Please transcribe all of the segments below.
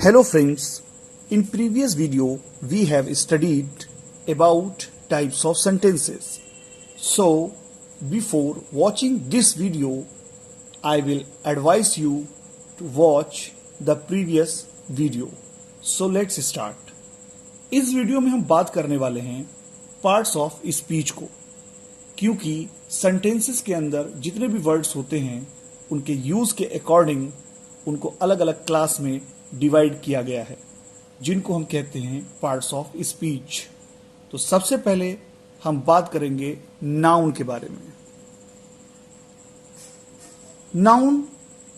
Hello friends, in previous video we have studied about types of sentences. So before watching this video, I will advise you to watch the previous video. So let's start. इस video में हम बात करने वाले हैं parts of speech को, क्योंकि sentences के अंदर जितने भी वर्ड्स होते हैं उनके यूज के अकॉर्डिंग उनको अलग अलग क्लास में डिवाइड किया गया है, जिनको हम कहते हैं पार्ट्स ऑफ स्पीच। तो सबसे पहले हम बात करेंगे नाउन के बारे में। Noun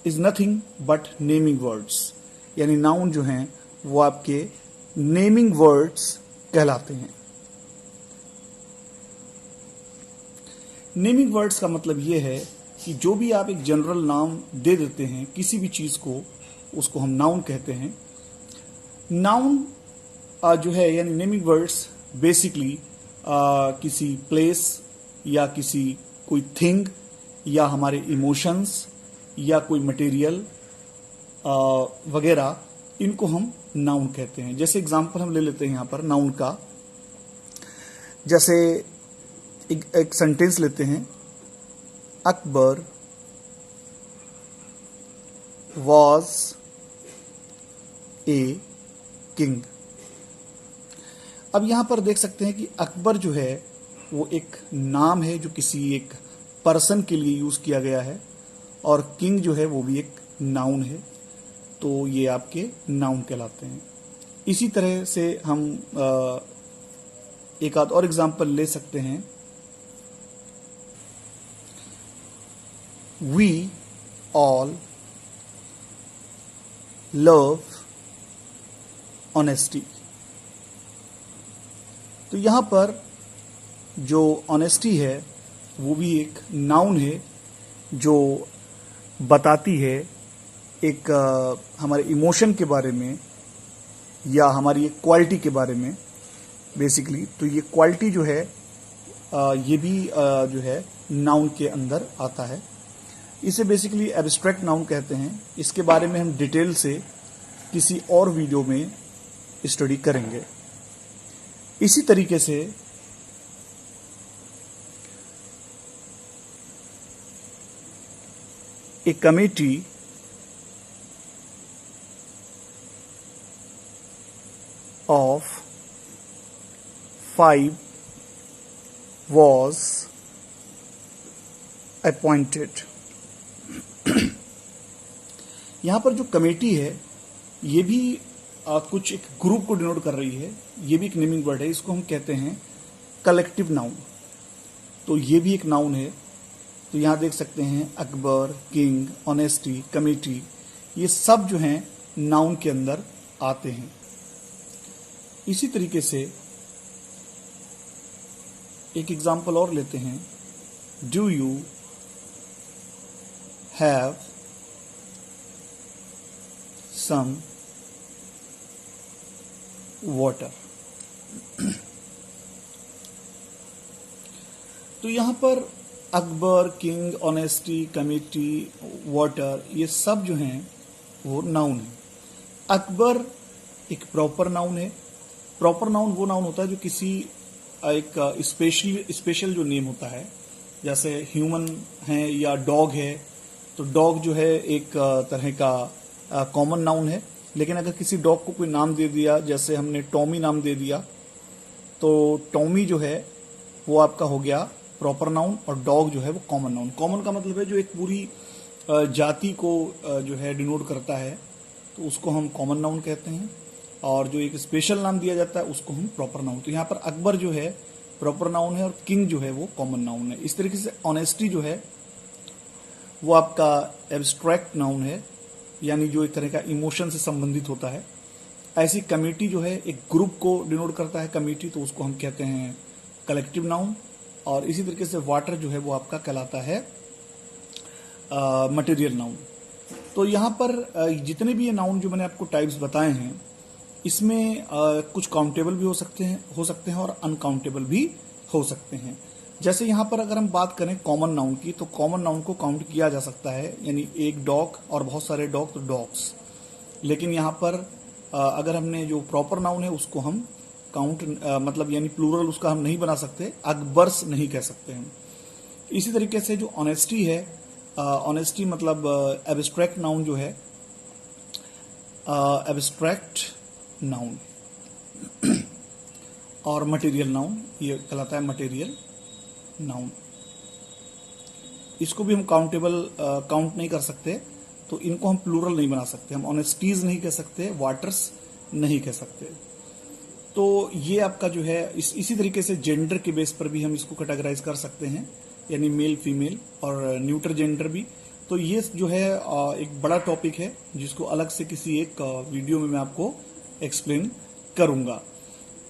is nothing but naming words, यानी नाउन जो हैं वो आपके नेमिंग वर्ड्स कहलाते हैं। नेमिंग वर्ड्स का मतलब यह है कि जो भी आप एक जनरल नाम दे देते हैं किसी भी चीज को, उसको हम नाउन कहते हैं। नाउन जो है यानी नेमिंग वर्ड्स बेसिकली किसी प्लेस या किसी कोई थिंग या हमारे इमोशंस या कोई मटेरियल वगैरह, इनको हम नाउन कहते हैं। जैसे एग्जांपल हम ले लेते हैं यहां पर नाउन का। जैसे एक सेंटेंस लेते हैं, अकबर वॉज ए किंग। अब यहां पर देख सकते हैं कि अकबर जो है वो एक नाम है जो किसी एक पर्सन के लिए यूज किया गया है, और किंग जो है वो भी एक नाउन है। तो ये आपके नाउन कहलाते हैं। इसी तरह से हम एक आध और एग्जांपल ले सकते हैं। We all love honesty। तो यहां पर जो ऑनेस्टी है वो भी एक नाउन है जो बताती है एक हमारे इमोशन के बारे में या हमारी एक क्वालिटी के बारे में बेसिकली। तो ये क्वालिटी जो है ये भी जो है नाउन के अंदर आता है। इसे बेसिकली एब्स्ट्रैक्ट नाउन कहते हैं। इसके बारे में हम डिटेल से किसी और वीडियो में स्टडी करेंगे। इसी तरीके से ए कमेटी ऑफ 5 was appointed। यहां पर जो कमेटी है ये भी कुछ एक ग्रुप को डिनोट कर रही है। ये भी एक नेमिंग वर्ड है, इसको हम कहते हैं कलेक्टिव नाउन। तो ये भी एक नाउन है। तो यहां देख सकते हैं अकबर, किंग, ऑनेस्टी, कमेटी, ये सब जो हैं नाउन के अंदर आते हैं। इसी तरीके से एक एग्जांपल और लेते हैं। Do you have some water। तो यहां पर Akbar, king, honesty, committee, water, ये सब जो हैं वो नाउन है। अकबर एक प्रॉपर नाउन है। प्रॉपर नाउन वो नाउन होता है जो किसी एक स्पेशल जो नेम होता है, जैसे ह्यूमन है या डॉग है। तो डॉग जो है एक तरह का कॉमन नाउन है। लेकिन अगर किसी डॉग को कोई नाम दे दिया, जैसे हमने टॉमी नाम दे दिया, तो टॉमी जो है वो आपका हो गया प्रॉपर नाउन, और डॉग जो है वो कॉमन नाउन। कॉमन का मतलब है जो एक पूरी जाति को जो है डिनोट करता है, तो उसको हम कॉमन नाउन कहते हैं। और जो एक स्पेशल नाम दिया जाता है उसको हम प्रॉपर नाउन। तो यहाँ पर अकबर जो है प्रॉपर नाउन है और किंग जो है वो कॉमन नाउन है। इस तरीके से ऑनेस्टी जो है वो आपका एब्स्ट्रैक्ट नाउन है, यानी जो एक तरह का इमोशन से संबंधित होता है। ऐसी कमेटी जो है एक ग्रुप को डिनोट करता है कमेटी, तो उसको हम कहते हैं कलेक्टिव नाउन। और इसी तरीके से वाटर जो है वो आपका कहलाता है मटेरियल नाउन। तो यहाँ पर जितने भी ये नाउन जो मैंने आपको टाइप्स बताए हैं, इसमें कुछ काउंटेबल भी हो सकते हैं और अनकाउंटेबल भी हो सकते हैं। जैसे यहाँ पर अगर हम बात करें कॉमन नाउन की, तो कॉमन नाउन को काउंट किया जा सकता है, यानी एक डॉग और बहुत सारे डॉग, तो डॉग्स। लेकिन यहाँ पर अगर हमने जो प्रॉपर नाउन है उसको हम काउंट मतलब यानी प्लूरल उसका हम नहीं बना सकते, अकबर्स नहीं कह सकते हम। इसी तरीके से जो ऑनेस्टी है, ऑनेस्टी मतलब एब्स्ट्रैक्ट नाउन जो है, एब्स्ट्रैक्ट नाउन और मटेरियल नाउन, ये कहलाता है मटेरियल नाउन। इसको भी हम काउंट नहीं कर सकते, तो इनको हम प्लूरल नहीं बना सकते, हम ऑनेस्टीज नहीं कह सकते, वाटर्स नहीं कह सकते। तो ये आपका जो है इसी तरीके से जेंडर के बेस पर भी हम इसको कैटेगराइज कर सकते हैं, यानी मेल फीमेल और न्यूट्रल जेंडर भी। तो ये जो है एक बड़ा टॉपिक है जिसको अलग से किसी एक वीडियो में मैं आपको एक्सप्लेन करूंगा।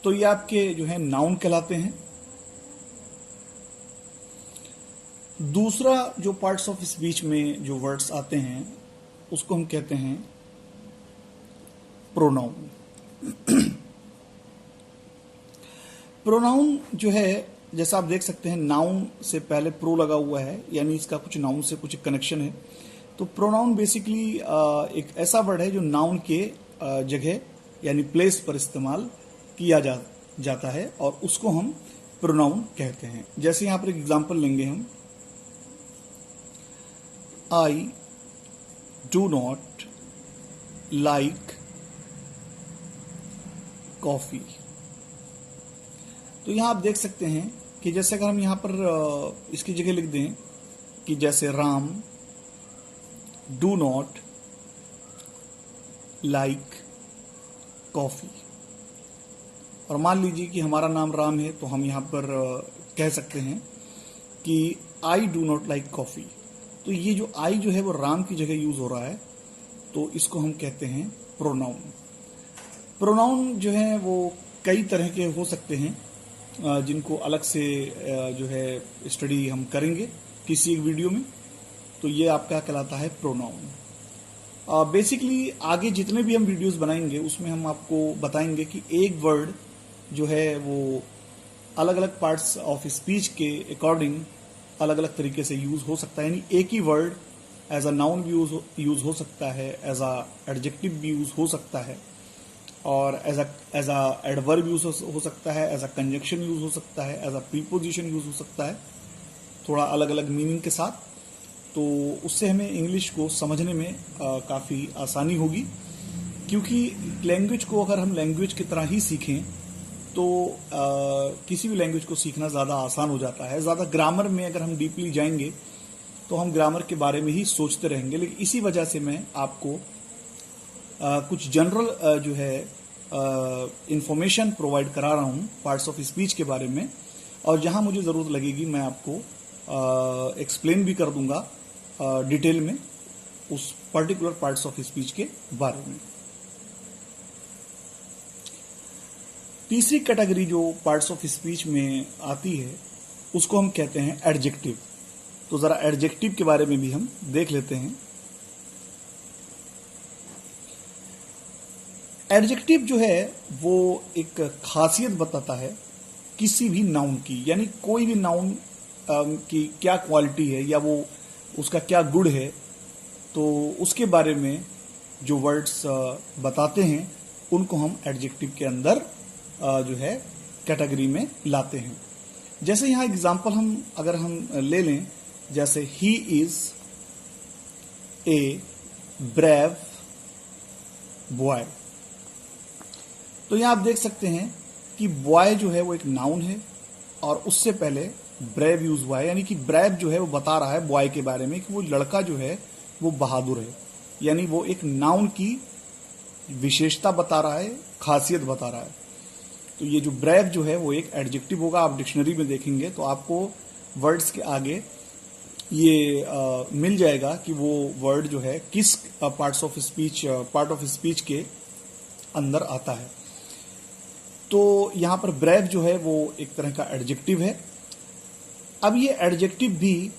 तो ये आपके जो है नाउन कहलाते हैं। दूसरा जो पार्ट्स ऑफ स्पीच में जो वर्ड्स आते हैं उसको हम कहते हैं प्रोनाउन। प्रोनाउन जो है, जैसा आप देख सकते हैं, नाउन से पहले प्रो लगा हुआ है, यानी इसका कुछ नाउन से कुछ कनेक्शन है। तो प्रोनाउन बेसिकली एक ऐसा वर्ड है जो नाउन के जगह यानी प्लेस पर इस्तेमाल किया जाता है और उसको हम प्रोनाउन कहते हैं। जैसे यहां पर एक एग्जांपल लेंगे हम, I do not like coffee. तो यहां आप देख सकते हैं कि जैसे अगर हम यहां पर इसकी जगह लिख दें कि जैसे Ram do not like coffee, और मान लीजिए कि हमारा नाम राम है, तो हम यहां पर कह सकते हैं कि I do not like coffee. तो ये जो आई जो है वो राम की जगह यूज हो रहा है, तो इसको हम कहते हैं प्रोनाउन। प्रोनाउन जो है वो कई तरह के हो सकते हैं, जिनको अलग से जो है स्टडी हम करेंगे किसी एक वीडियो में। तो ये आपका कहलाता है प्रोनाउन। बेसिकली आगे जितने भी हम वीडियोस बनाएंगे उसमें हम आपको बताएंगे कि एक वर्ड जो है वो अलग अलग पार्ट्स ऑफ स्पीच के अकॉर्डिंग अलग अलग तरीके से यूज हो सकता है। यानी एक ही वर्ड एज अ नाउन भी यूज हो सकता है, एज अ एडजेक्टिव भी यूज हो सकता है, और एज अ एडवर्ब यूज हो सकता है, एज अ कंजक्शन यूज हो सकता है, एज अ प्रीपोजिशन यूज हो सकता है, थोड़ा अलग अलग मीनिंग के साथ। तो उससे हमें इंग्लिश को समझने में काफ़ी आसानी होगी, क्योंकि लैंग्वेज को अगर हम लैंग्वेज की तरह ही सीखें तो किसी भी लैंग्वेज को सीखना ज़्यादा आसान हो जाता है। ज़्यादा ग्रामर में अगर हम डीपली जाएंगे तो हम ग्रामर के बारे में ही सोचते रहेंगे। लेकिन इसी वजह से मैं आपको कुछ जनरल जो है इंफॉर्मेशन प्रोवाइड करा रहा हूँ पार्ट्स ऑफ स्पीच के बारे में, और जहाँ मुझे ज़रूरत लगेगी मैं आपको एक्सप्लेन भी कर दूंगा डिटेल में उस पर्टिकुलर पार्ट्स ऑफ स्पीच के बारे में। तीसरी कैटेगरी जो पार्ट्स ऑफ स्पीच में आती है उसको हम कहते हैं एडजेक्टिव। तो जरा एडजेक्टिव के बारे में भी हम देख लेते हैं। एडजेक्टिव जो है वो एक खासियत बताता है किसी भी नाउन की, यानी कोई भी नाउन की क्या क्वालिटी है या वो उसका क्या गुण है, तो उसके बारे में जो वर्ड्स बताते हैं उनको हम एडजेक्टिव के अंदर जो है कैटेगरी में लाते हैं। जैसे यहाँ एग्जांपल अगर हम ले लें, जैसे he is a brave boy. तो यहाँ आप देख सकते हैं कि बॉय जो है वो एक नाउन है और उससे पहले ब्रेव यूज हुआ है, यानी कि ब्रेव जो है वो बता रहा है बॉय के बारे में कि वो लड़का जो है वो बहादुर है, यानी वो एक नाउन की विशेषता बता रहा है, खासियत बता रहा है। तो ये जो ब्रेव जो है वो एक एडजेक्टिव होगा। आप डिक्शनरी में देखेंगे तो आपको वर्ड्स के आगे ये मिल जाएगा कि वो वर्ड जो है किस पार्ट ऑफ स्पीच के अंदर आता है। तो यहां पर ब्रेव जो है वो एक तरह का एडजेक्टिव है। अब ये एडजेक्टिव भी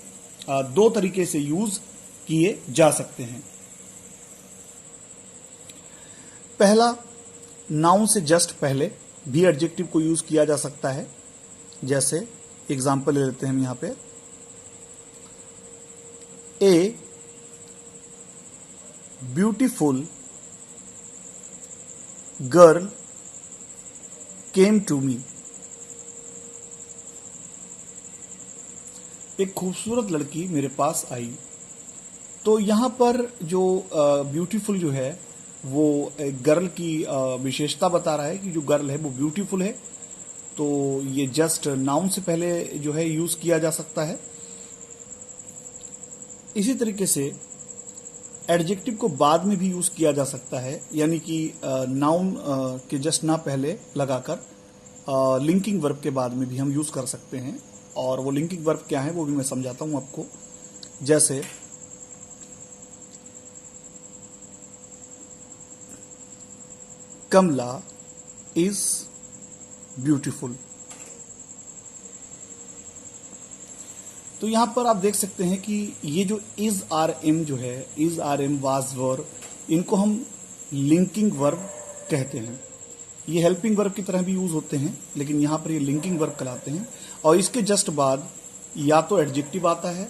दो तरीके से यूज किए जा सकते हैं। पहला, नाउन से जस्ट पहले भी एडजेक्टिव को यूज किया जा सकता है। जैसे एग्जांपल ले लेते हैं हम यहां पे, a beautiful girl came to me. एक खूबसूरत लड़की मेरे पास आई। तो यहाँ पर जो ब्यूटीफुल जो है वो गर्ल की विशेषता बता रहा है कि जो गर्ल है वो ब्यूटीफुल है। तो ये जस्ट नाउन से पहले जो है यूज किया जा सकता है। इसी तरीके से एडजेक्टिव को बाद में भी यूज किया जा सकता है, यानी कि नाउन के जस्ट ना पहले लगाकर लिंकिंग वर्ब के बाद में भी हम यूज कर सकते हैं। और वो लिंकिंग वर्ब क्या है वो भी मैं समझाता हूं आपको। जैसे कमला इज ब्यूटीफुल। तो यहां पर आप देख सकते हैं कि ये जो इज आर एम जो है, is are am was were, इनको हम लिंकिंग वर्ब कहते हैं। ये हेल्पिंग वर्ब की तरह भी यूज होते हैं, लेकिन यहां पर ये लिंकिंग वर्ब कहलाते हैं। और इसके जस्ट बाद या तो एडजेक्टिव आता है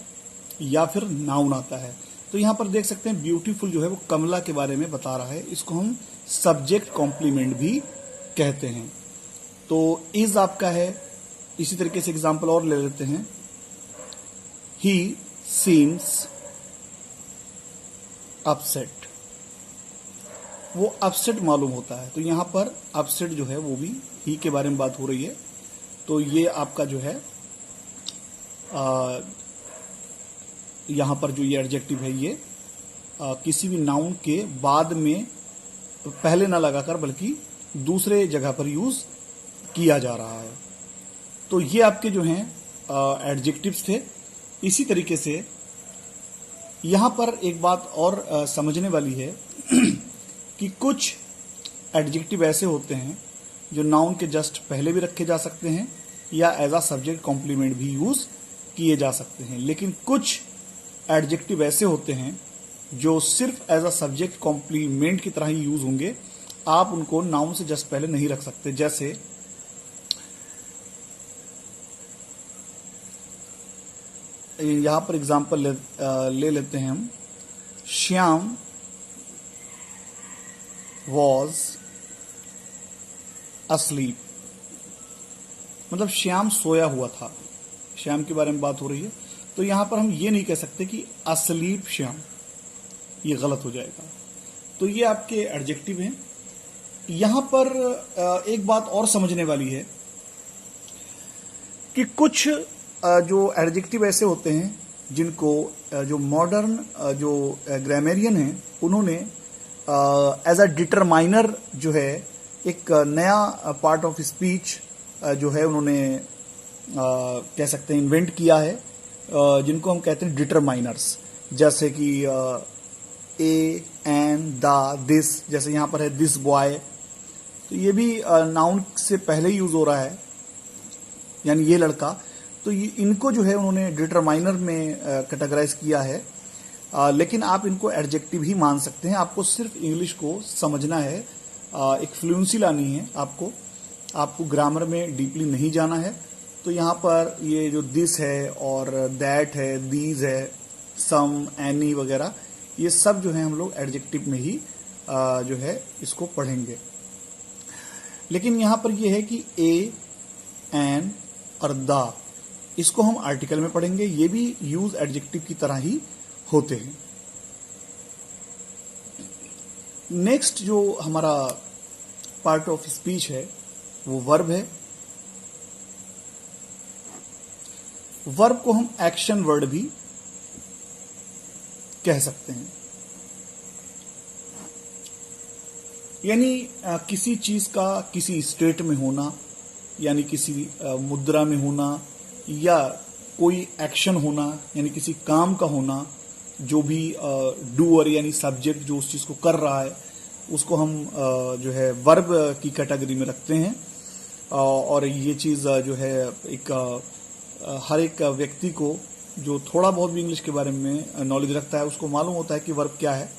या फिर नाउन आता है। तो यहां पर देख सकते हैं ब्यूटीफुल जो है वो कमला के बारे में बता रहा है। इसको हम सब्जेक्ट कॉम्प्लीमेंट भी कहते हैं। तो इज आपका है। इसी तरीके से एग्जाम्पल और ले लेते हैं। ही सीम्स अपसेट। वो अपसेट मालूम होता है। तो यहां पर अपसेट जो है वो भी ही के बारे में बात हो रही है। तो ये आपका जो है यहां पर जो ये एडजेक्टिव है ये किसी भी नाउन के बाद में पहले ना लगाकर बल्कि दूसरे जगह पर यूज किया जा रहा है। तो ये आपके जो हैं एडजेक्टिव्स थे। इसी तरीके से यहां पर एक बात और समझने वाली है कि कुछ एडजेक्टिव ऐसे होते हैं जो नाउन के जस्ट पहले भी रखे जा सकते हैं या एज अ सब्जेक्ट कॉम्प्लीमेंट भी यूज किए जा सकते हैं। लेकिन कुछ एडजेक्टिव ऐसे होते हैं जो सिर्फ एज अ सब्जेक्ट कॉम्प्लीमेंट की तरह ही यूज होंगे। आप उनको नाउन से जस्ट पहले नहीं रख सकते। जैसे यहां पर एग्जांपल ले लेते हैं हम। Shyam was asleep। मतलब श्याम सोया हुआ था। श्याम के बारे में बात हो रही है। तो यहां पर हम ये नहीं कह सकते कि asleep श्याम, ये गलत हो जाएगा। तो ये आपके एडजेक्टिव हैं। यहां पर एक बात और समझने वाली है कि कुछ जो एडजेक्टिव ऐसे होते हैं जिनको जो मॉडर्न जो ग्रामेरियन हैं उन्होंने एज अ डिटरमाइनर जो है एक नया पार्ट ऑफ स्पीच जो है उन्होंने कह सकते हैं इन्वेंट किया है, जिनको हम कहते हैं डिटरमाइनर्स। जैसे कि ए, एन, द, दिस। जैसे यहां पर है दिस बॉय। तो ये भी नाउन से पहले यूज हो रहा है, यानी ये लड़का। तो इनको जो है उन्होंने डिटरमाइनर में कैटेगराइज किया है। लेकिन आप इनको एडजेक्टिव ही मान सकते हैं। आपको सिर्फ इंग्लिश को समझना है, एक फ्लुएंसी लानी है आपको ग्रामर में डीपली नहीं जाना है। तो यहाँ पर ये जो दिस है और दैट है, दीज है, सम, एनी वगैरह, ये सब जो है हम लोग एडजेक्टिव में ही जो है इसको पढ़ेंगे। लेकिन यहाँ पर ये है कि ए, एन और द, इसको हम आर्टिकल में पढ़ेंगे। ये भी यूज एडजेक्टिव की तरह ही होते हैं। नेक्स्ट जो हमारा पार्ट ऑफ स्पीच है वो वर्ब है। वर्ब को हम एक्शन वर्ड भी कह सकते हैं। यानी किसी चीज का किसी स्टेट में होना, यानी किसी मुद्रा में होना, या कोई एक्शन होना, यानी किसी काम का होना, जो भी डूअर यानी सब्जेक्ट जो उस चीज को कर रहा है उसको हम जो है वर्ब की कैटेगरी में रखते हैं। और ये चीज जो है एक हर एक व्यक्ति को जो थोड़ा बहुत भी इंग्लिश के बारे में नॉलेज रखता है उसको मालूम होता है कि वर्ब क्या है।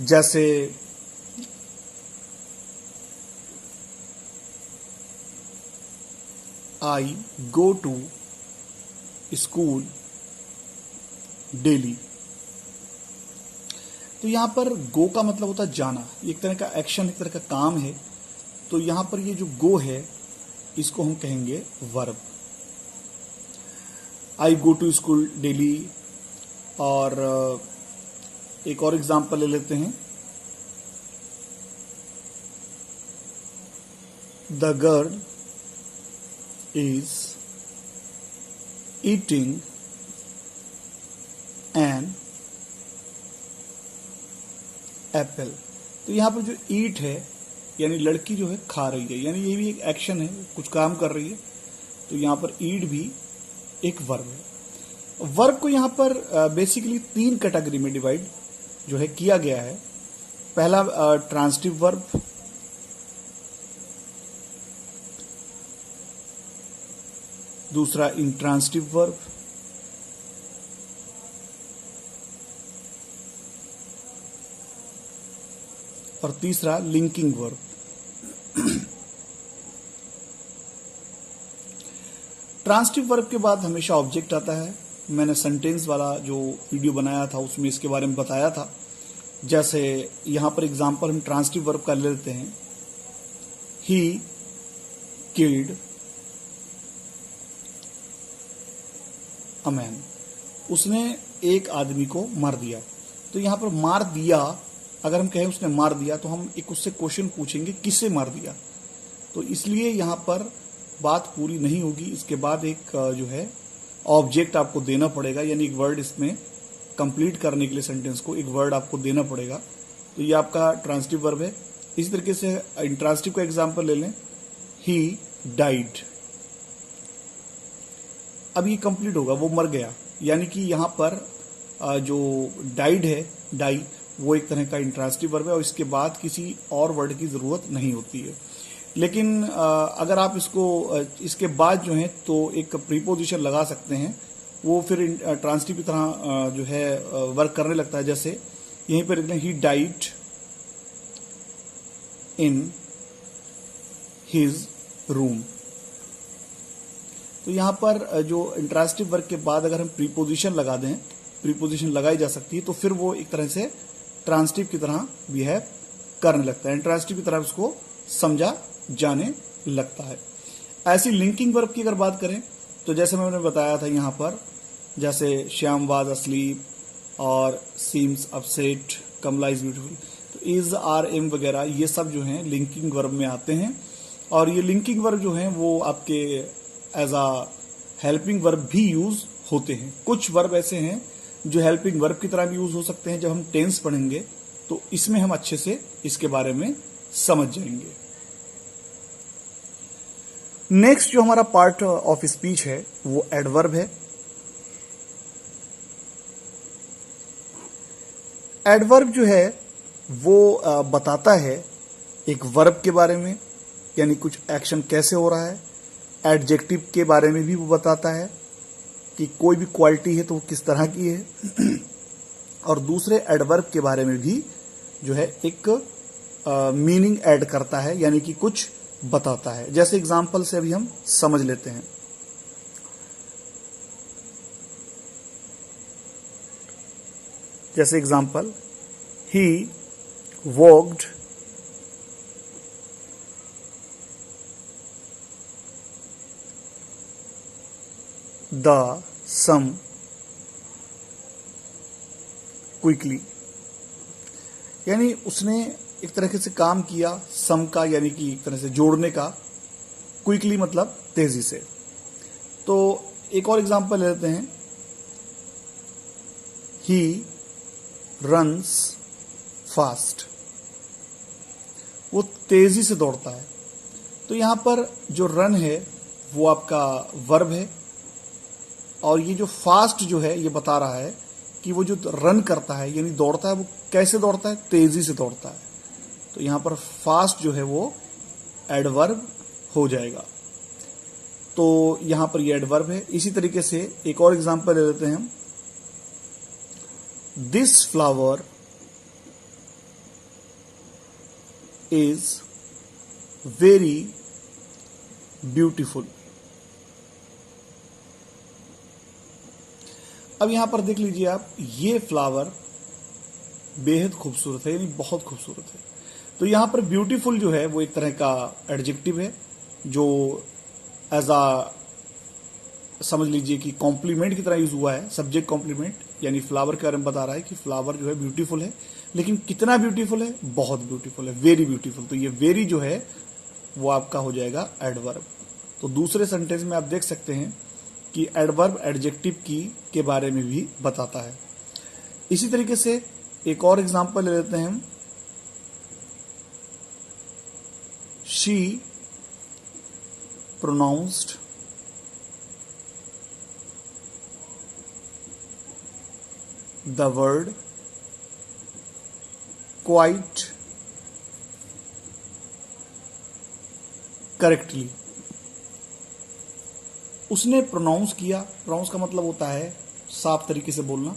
जैसे आई गो टू स्कूल डेली। तो यहाँ पर गो का मतलब होता है जाना, एक तरह का एक्शन, एक तरह का काम है। तो यहाँ पर ये जो गो है इसको हम कहेंगे verb. I go to school daily. और एक और एग्जांपल ले लेते हैं, the girl is eating an apple. तो यहां पर जो ईट है यानी लड़की जो है खा रही है, यानी ये भी एक एक्शन है, कुछ काम कर रही है। तो यहां पर ईट भी एक वर्ब है। वर्ब को यहां पर बेसिकली 3 कैटेगरी में डिवाइड जो है किया गया है। पहला ट्रांसिटिव वर्ब, दूसरा इंट्रांसिटिव वर्ब, और तीसरा लिंकिंग वर्ब। ट्रांसिटिव वर्ब के बाद हमेशा ऑब्जेक्ट आता है। मैंने सेंटेंस वाला जो वीडियो बनाया था उसमें इसके बारे में बताया था। जैसे यहां पर एग्जांपल हम ट्रांसिटिव वर्ब का ले लेते हैं, ही किल्ड अ मैन। उसने एक आदमी को मार दिया। तो यहां पर मार दिया, अगर हम कहें उसने मार दिया तो हम एक उससे क्वेश्चन पूछेंगे किसे मार दिया। तो इसलिए यहां पर बात पूरी नहीं होगी, इसके बाद एक जो है ऑब्जेक्ट आपको देना पड़ेगा, यानी एक वर्ड इसमें कंप्लीट करने के लिए सेंटेंस को एक वर्ड आपको देना पड़ेगा। तो ये आपका ट्रांसिटिव वर्ब है। इसी तरीके से इंट्रांसिटिव का एग्जांपल ले लें, ही डाइड। अब ये कंप्लीट होगा, वो मर गया, यानी कि यहां पर जो डाइड है, डाई, वो एक तरह का इंट्रांसिटिव वर्ब है और इसके बाद किसी और वर्ड की जरूरत नहीं होती है। लेकिन अगर आप इसके बाद जो है तो एक प्रीपोजिशन लगा सकते हैं, वो फिर ट्रांसिटिव की तरह जो है वर्क करने लगता है। जैसे यहीं पर लिख लें, he died in his room. तो यहां पर जो इंट्रांसिटिव वर्ब के बाद अगर हम प्रीपोजिशन लगा दें, प्रीपोजिशन लगाई जा सकती है, तो फिर वो एक तरह से ट्रांसिटिव की तरह बिहेव करने लगता है, इंट्रांसिटिव की तरह उसको समझा जाने लगता है। ऐसी लिंकिंग वर्ब की अगर बात करें तो जैसे मैंने बताया था यहां पर, जैसे श्याम वाज अस्लीप और seems upset, Kamla is beautiful. तो इज, आर, एम वगैरह ये सब जो हैं लिंकिंग वर्ब में आते हैं। और ये लिंकिंग वर्ब जो हैं वो आपके एज अ हेल्पिंग वर्ब भी यूज होते हैं। कुछ वर्ब ऐसे हैं जो हेल्पिंग वर्ब की तरह भी यूज हो सकते हैं। जब हम टेंस पढ़ेंगे तो इसमें हम अच्छे से इसके बारे में समझ जाएंगे। नेक्स्ट जो हमारा पार्ट ऑफ स्पीच है वो एडवर्ब है। एडवर्ब जो है वो बताता है एक वर्ब के बारे में, यानी कुछ एक्शन कैसे हो रहा है। एडजेक्टिव के बारे में भी वो बताता है कि कोई भी क्वालिटी है तो वो किस तरह की है। और दूसरे एडवर्ब के बारे में भी जो है एक मीनिंग ऐड करता है, यानी कि कुछ बताता है। जैसे एग्जांपल से अभी हम समझ लेते हैं। जैसे example, he walked the some quickly, यानी उसने एक तरह से काम किया सम का, यानी कि एक तरह से जोड़ने का, क्विकली मतलब तेजी से। तो एक और एग्जांपल लेते हैं, ही रन्स फास्ट, वो तेजी से दौड़ता है। तो यहां पर जो रन है वो आपका वर्ब है, और ये जो फास्ट जो है ये बता रहा है कि वो जो रन करता है यानी दौड़ता है, वो कैसे दौड़ता है, तेजी से दौड़ता है। तो यहां पर फास्ट जो है वो एडवर्ब हो जाएगा। तो यहां पर ये एडवर्ब है। इसी तरीके से एक और एग्जांपल ले लेते हैं हम, this flower is very beautiful. अब यहां पर देख लीजिए आप, ये फ्लावर बेहद खूबसूरत है, यानी बहुत खूबसूरत है। तो यहां पर ब्यूटीफुल जो है वो एक तरह का एडजेक्टिव है जो एज अ समझ लीजिए कि कॉम्प्लीमेंट की तरह यूज हुआ है, सब्जेक्ट कॉम्प्लीमेंट, यानी फ्लावर के बारे में बता रहा है कि फ्लावर जो है ब्यूटीफुल है। लेकिन कितना ब्यूटीफुल है? बहुत ब्यूटीफुल है, वेरी ब्यूटीफुल। तो ये वेरी जो है वो आपका हो जाएगा एडवर्ब। तो दूसरे सेंटेंस में आप देख सकते हैं कि एडवर्ब एडजेक्टिव की के बारे में भी बताता है। इसी तरीके से एक और एग्जांपल ले लेते हैं हम। She pronounced the word quite correctly। उसने प्रोनाउंस किया, प्रोनाउंस का मतलब होता है साफ तरीके से बोलना,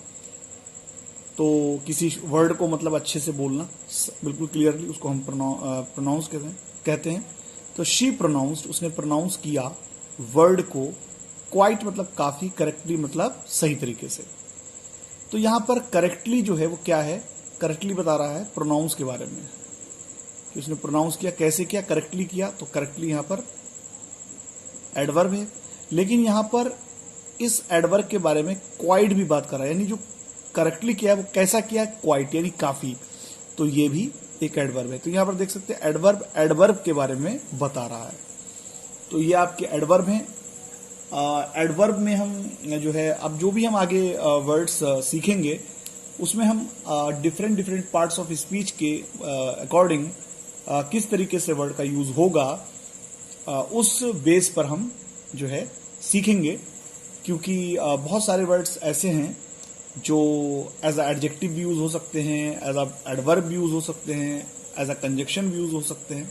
तो किसी वर्ड को मतलब अच्छे से बोलना, बिल्कुल क्लियरली, उसको हम प्रोनाउंस कहते हैं। तो शी प्रोनाउंस्ड, उसने प्रोनाउंस किया वर्ड को, क्वाइट मतलब काफी, करेक्टली मतलब सही तरीके से। तो यहां पर करेक्टली जो है वो क्या है? करेक्टली बता रहा है प्रोनाउंस के बारे में कि उसने प्रोनाउंस किया, कैसे किया? करेक्टली किया। तो करेक्टली यहां पर एडवर्ब है, लेकिन यहां पर इस एडवर्ब के बारे में क्वाइट भी बात कर रहा है, यानी जो करेक्टली किया वो कैसा किया? क्वाइट, यानी काफी। तो ये भी एक एडवर्ब है। तो यहां पर देख सकते हैं एडवर्ब एडवर्ब के बारे में बता रहा है। तो ये आपके एडवर्ब हैं। एडवर्ब में हम जो है, अब जो भी हम आगे वर्ड्स सीखेंगे उसमें हम different different parts of speech के अकॉर्डिंग किस तरीके से वर्ड का यूज होगा उस बेस पर हम जो है सीखेंगे, क्योंकि बहुत सारे वर्ड्स ऐसे हैं जो एज अ एडजेक्टिव भी यूज हो सकते हैं, एज अ एडवर्ब भी यूज हो सकते हैं, एज अ कंजक्शन भी यूज हो सकते हैं।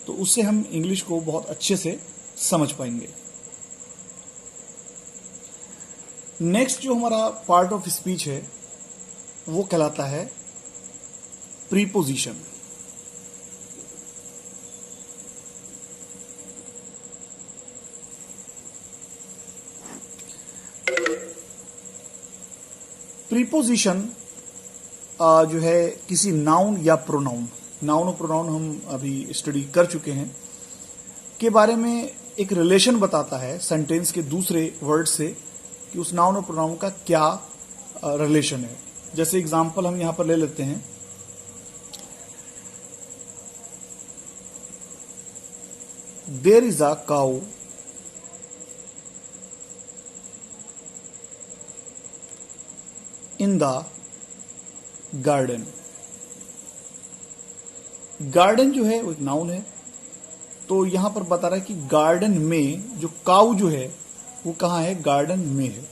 तो उससे हम इंग्लिश को बहुत अच्छे से समझ पाएंगे। नेक्स्ट जो हमारा पार्ट ऑफ स्पीच है वो कहलाता है प्रीपोजिशन। प्रीपोजिशन जो है किसी नाउन या प्रोनाउन, नाउन और प्रोनाउन हम अभी स्टडी कर चुके हैं, के बारे में एक रिलेशन बताता है सेंटेंस के दूसरे वर्ड से कि उस नाउन और प्रोनाउन का क्या रिलेशन है। जैसे एग्जांपल हम यहां पर ले लेते हैं, there is a cow in the garden. Garden जो है वो एक नाउन है, तो यहां पर बता रहा है कि गार्डन में जो काउ जो है वो कहां है? गार्डन में है।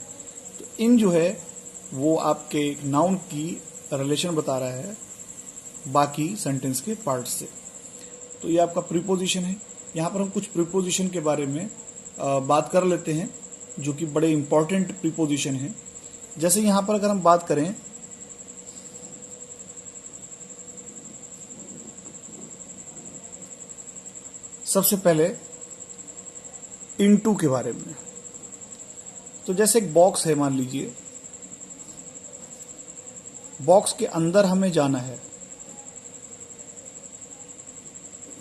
तो इन जो है वो आपके नाउन की रिलेशन बता रहा है बाकी सेंटेंस के पार्ट से। तो ये आपका प्रीपोजिशन है। यहां पर हम कुछ प्रीपोजिशन के बारे में बात कर लेते हैं जो कि बड़े इंपॉर्टेंट प्रीपोजिशन हैं। जैसे यहां पर अगर हम बात करें सबसे पहले इनटू के बारे में, तो जैसे एक बॉक्स है, मान लीजिए बॉक्स के अंदर हमें जाना है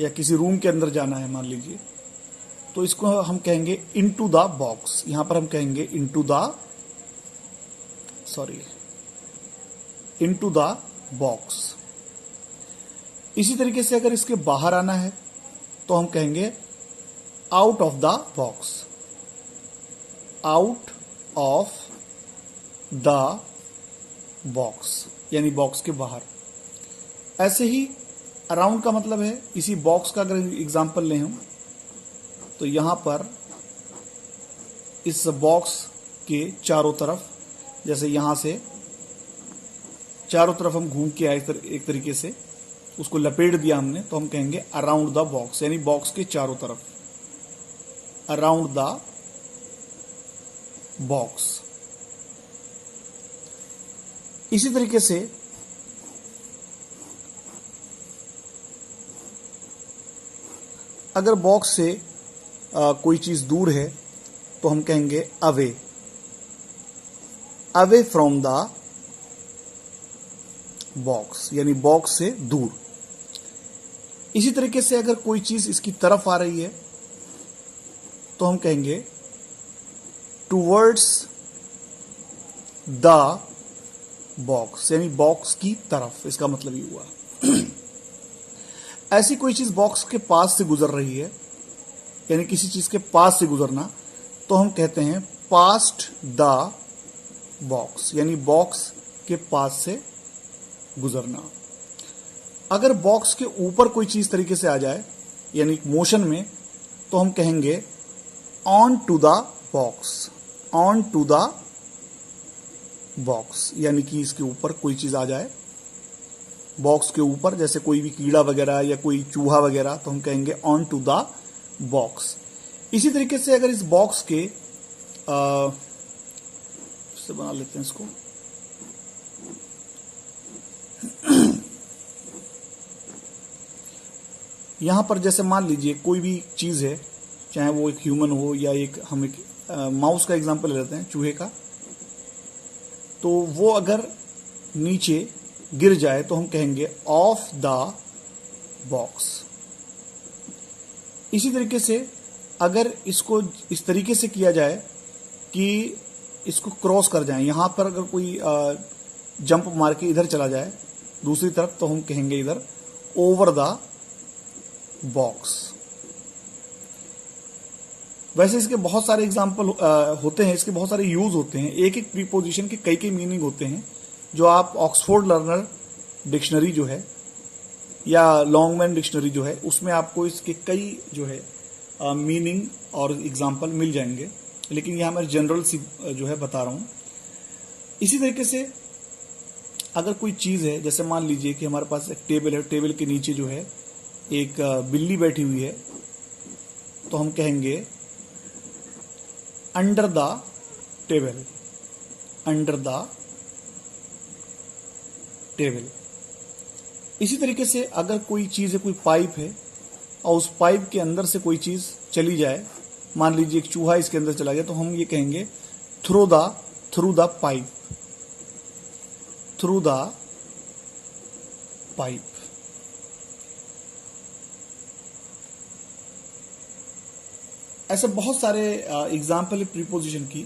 या किसी रूम के अंदर जाना है मान लीजिए, तो इसको हम कहेंगे इनटू द बॉक्स। यहां पर हम कहेंगे इनटू द बॉक्स। इसी तरीके से अगर इसके बाहर आना है तो हम कहेंगे out of the box, out of the box, यानी बॉक्स के बाहर। ऐसे ही अराउंड का मतलब है, इसी बॉक्स का अगर एग्जांपल लें हम, तो यहां पर इस बॉक्स के चारों तरफ, जैसे यहां से चारों तरफ हम घूम के आए एक तरीके से, उसको लपेट दिया हमने, तो हम कहेंगे अराउंड द बॉक्स, यानी बॉक्स के चारों तरफ, अराउंड द बॉक्स। इसी तरीके से अगर बॉक्स से कोई चीज दूर है तो हम कहेंगे away, away from the box, यानी बॉक्स से दूर। इसी तरीके से अगर कोई चीज इसकी तरफ आ रही है तो हम कहेंगे टूवर्ड्स द बॉक्स, यानी बॉक्स की तरफ, इसका मतलब ये हुआ। ऐसी कोई चीज बॉक्स के पास से गुजर रही है, यानी किसी चीज के पास से गुजरना, तो हम कहते हैं पास्ट द बॉक्स, यानी बॉक्स के पास से गुजरना। अगर बॉक्स के ऊपर कोई चीज तरीके से आ जाए, यानी मोशन में, तो हम कहेंगे on to the box, on to the box, यानी कि इसके ऊपर कोई चीज आ जाए, बॉक्स के ऊपर, जैसे कोई भी कीड़ा वगैरह या कोई चूहा वगैरह, तो हम कहेंगे ऑन टू द बॉक्स। इसी तरीके से अगर इस बॉक्स के से बना लेते हैं इसको, यहां पर जैसे मान लीजिए कोई भी चीज है, चाहे वो एक ह्यूमन हो या एक, हम एक माउस का एग्जांपल ले लेते हैं, चूहे का, तो वो अगर नीचे गिर जाए तो हम कहेंगे ऑफ द बॉक्स। इसी तरीके से अगर इसको इस तरीके से किया जाए कि इसको क्रॉस कर जाए, यहां पर अगर कोई जंप मार के इधर चला जाए दूसरी तरफ, तो हम कहेंगे इधर ओवर द बॉक्स। वैसे इसके बहुत सारे एग्जाम्पल होते हैं, इसके बहुत सारे यूज होते हैं, एक एक प्रीपोजिशन के कई कई मीनिंग होते हैं, जो आप ऑक्सफोर्ड लर्नर डिक्शनरी जो है या लॉन्गमैन डिक्शनरी जो है, उसमें आपको इसके कई जो है मीनिंग और एग्जाम्पल मिल जाएंगे, लेकिन यहां मैं जनरल सी जो है बता रहा हूं। इसी तरीके से अगर कोई चीज है, जैसे मान लीजिए कि हमारे पास एक टेबल है, टेबल के नीचे जो है एक बिल्ली बैठी हुई है, तो हम कहेंगे under the table, under the table. इसी तरीके से अगर कोई चीज है, कोई पाइप है, और उस पाइप के अंदर से कोई चीज चली जाए, मान लीजिए एक चूहा इसके अंदर चला गया, तो हम ये कहेंगे through the pipe, through the pipe. ऐसे बहुत सारे एग्जाम्पल है प्रीपोजिशन की।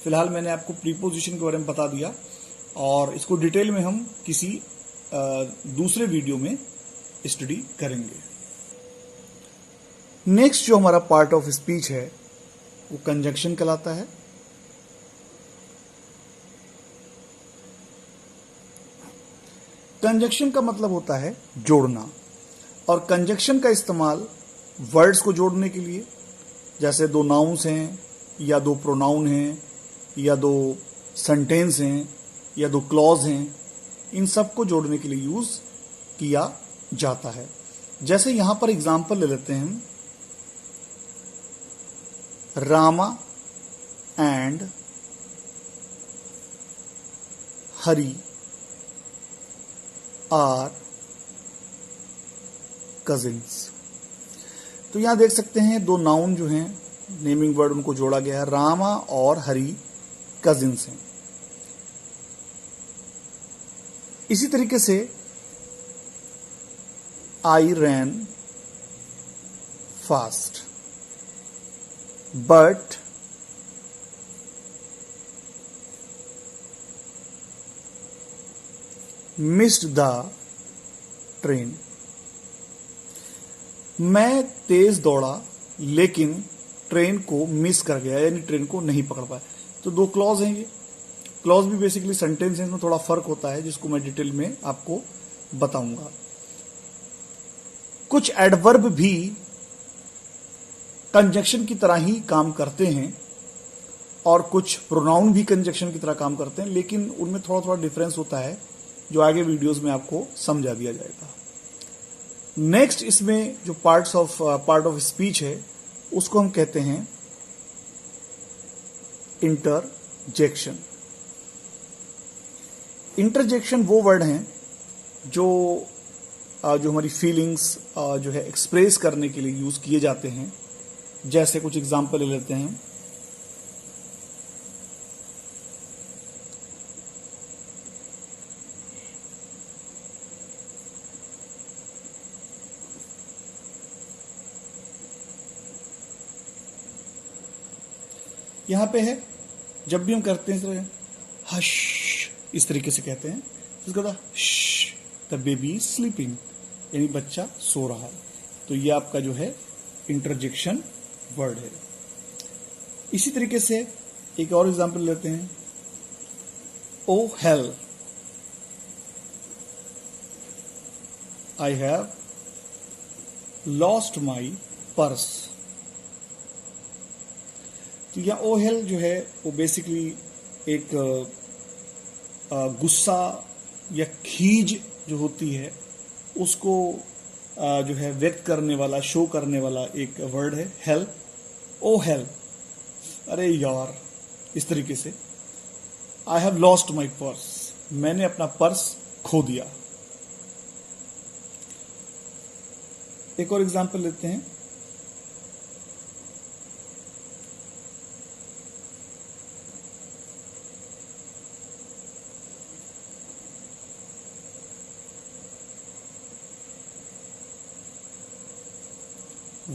फिलहाल मैंने आपको प्रीपोजिशन के बारे में बता दिया, और इसको डिटेल में हम किसी दूसरे वीडियो में स्टडी करेंगे। नेक्स्ट जो हमारा पार्ट ऑफ स्पीच है वो कंजंक्शन कहलाता है। कंजंक्शन का मतलब होता है जोड़ना, और कंजंक्शन का इस्तेमाल वर्ड्स को जोड़ने के लिए, जैसे दो नाउन्स हैं या दो प्रोनाउन हैं या दो सेंटेंस हैं या दो क्लॉज हैं, इन सब को जोड़ने के लिए यूज किया जाता है। जैसे यहां पर एग्जाम्पल ले लेते हैं, Rama and Hari are cousins. तो यहां देख सकते हैं दो नाउन जो हैं, नेमिंग वर्ड उनको जोड़ा गया है, रामा और हरी कजिन्स हैं। इसी तरीके से I ran fast but missed the train. मैं तेज दौड़ा लेकिन ट्रेन को मिस कर गया, यानी ट्रेन को नहीं पकड़ पाया। तो दो क्लॉज हैं, ये क्लॉज भी बेसिकली सेंटेंस है, इसमें थोड़ा फर्क होता है जिसको मैं डिटेल में आपको बताऊंगा। कुछ एडवर्ब भी कंजंक्शन की तरह ही काम करते हैं और कुछ प्रोनाउन भी कंजंक्शन की तरह काम करते हैं, लेकिन उनमें थोड़ा थोड़ा डिफरेंस होता है जो आगे वीडियोस में आपको समझा दिया जाएगा। नेक्स्ट इसमें जो पार्ट ऑफ स्पीच है उसको हम कहते हैं इंटरजेक्शन। इंटरजेक्शन वो वर्ड हैं जो हमारी फीलिंग्स जो है एक्सप्रेस करने के लिए यूज किए जाते हैं। जैसे कुछ एग्जाम्पल ले लेते हैं, यहाँ पे है, जब भी हम करते हैं इस तरह हश इस तरीके से कहते हैं, इसका था द बेबी इज स्लीपिंग, यानी बच्चा सो रहा है। तो ये आपका जो है इंटरजेक्शन वर्ड है। इसी तरीके से एक और एग्जांपल लेते हैं, O hell, I have lost my purse. तो यह ओ हेल जो है वो बेसिकली एक गुस्सा या खीज जो होती है उसको जो है व्यक्त करने वाला, शो करने वाला एक वर्ड है हेल। ओ हेल, अरे यार, इस तरीके से। आई हैव लॉस्ट माई पर्स, मैंने अपना पर्स खो दिया। एक और एग्जांपल लेते हैं,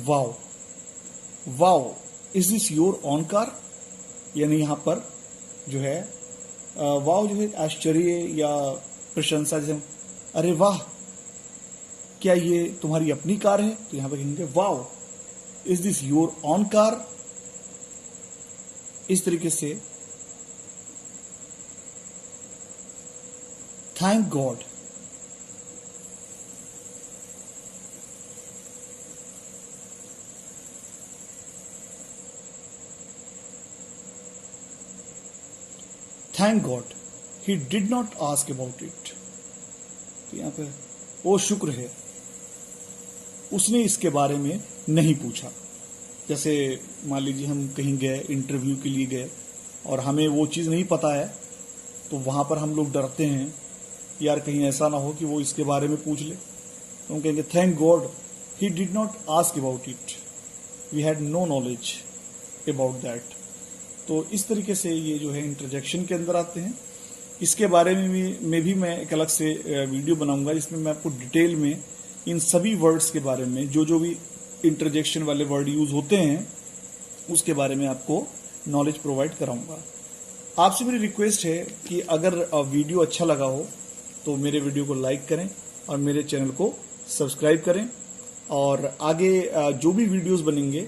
wow, wow is this your own car, यानी यहां पर जो है वाओ जो है आश्चर्य या प्रशंसा, जैसे अरे वाह, क्या ये तुम्हारी अपनी कार है, तो यहां पर कहेंगे wow is this your own car. इस तरीके से thank God, thank God he did not ask about it. तो यहां पे वो शुक्र है उसने इसके बारे में नहीं पूछा। जैसे मान लीजिए हम कहीं गए, इंटरव्यू के लिए गए और हमें वो चीज़ नहीं पता है, तो वहां पर हम लोग डरते हैं यार कहीं ऐसा ना हो कि वो इसके बारे में पूछ ले, तो हम कहेंगे thank God he did not ask about it, we had no knowledge about that. तो इस तरीके से ये जो है इंटरजेक्शन के अंदर आते हैं। इसके बारे में भी मैं एक अलग से वीडियो बनाऊंगा जिसमें मैं आपको डिटेल में इन सभी वर्ड्स के बारे में, जो जो भी इंटरजेक्शन वाले वर्ड यूज होते हैं उसके बारे में आपको नॉलेज प्रोवाइड कराऊंगा। आपसे मेरी रिक्वेस्ट है कि अगर वीडियो अच्छा लगा हो तो मेरे वीडियो को लाइक करें और मेरे चैनल को सब्सक्राइब करें, और आगे जो भी वीडियोस बनेंगे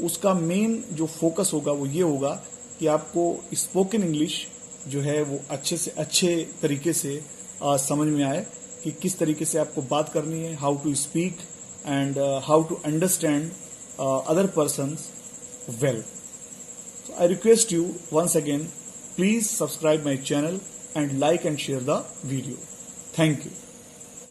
उसका मेन जो फोकस होगा वो ये होगा कि आपको स्पोकन इंग्लिश जो है वो अच्छे से अच्छे तरीके से समझ में आए कि किस तरीके से आपको बात करनी है, how to speak and how to understand other persons well. So I request you once again, please subscribe my channel and like and share the video. Thank you.